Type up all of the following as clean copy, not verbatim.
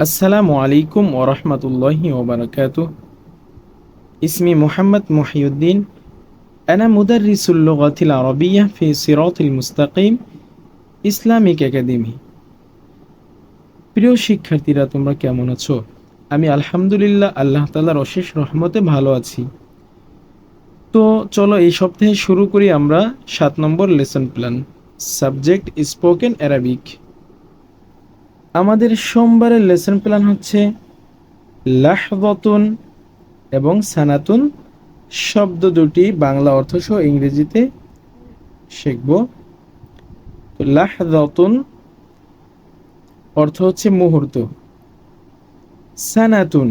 আসসালামু আলাইকুম ওরহমতুল্লাহি ওবারাকাতুহ। ইসমি মুহাম্মদ মুহিউদ্দিন। আনা মুদাররিসুল লুগাতিল আরবিয়্যাহ ফি সিরাতিল মুস্তাকিম ইসলামিক একাডেমি। প্রিয় শিক্ষার্থীরা, তোমরা কেমন আছো? আমি আলহামদুলিল্লাহ আল্লাহ তাআলার অশেষ রহমতে ভালো আছি। তো চলো এই সপ্তাহে শুরু করি আমরা 7 number lesson plan, subject spoken Arabic. আমাদের সোমবারের লেসন প্ল্যান হচ্ছে লাহযাতুন এবং সানাতুন শব্দ দুটি বাংলা অর্থ সহ ইংরেজিতে শিখব। তো লাহযাতুন অর্থ হচ্ছে মুহূর্ত, সানাতুন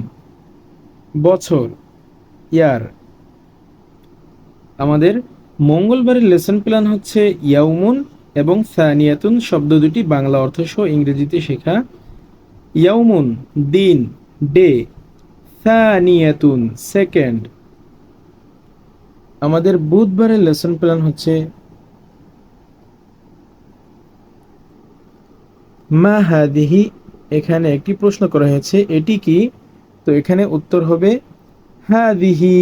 বছর, ইয়ার। আমাদের মঙ্গলবারের লেসন প্ল্যান হচ্ছে ইয়াউমুন এবং সানিয়াতুন শব্দ দুটি বাংলা অর্থ সহ ইংরেজিতে শেখা। ইয়াউমুন দিন, ডে, সানিয়াতুন সেকেন্ড। আমাদের বুধবারের লেসন প্ল্যান হচ্ছে মা হাদিহি। এখানে একটি প্রশ্ন করা হয়েছে, এটি কি? তো এখানে উত্তর হবে হাদিহি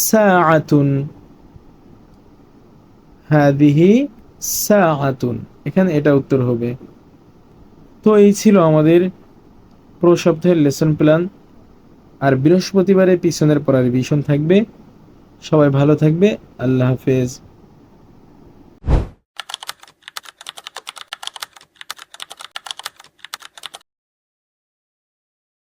সাআতুন। হাদিহি সাআতুন, এখানে এটা উত্তর হবে। তো এই ছিল আমাদের পুরো সপ্তাহের লেসন প্ল্যান। আর বৃহস্পতিবারে পিছনের পড়ার রিভিশন থাকবে। সবাই ভালো থাকবে। আল্লাহ হাফেজ।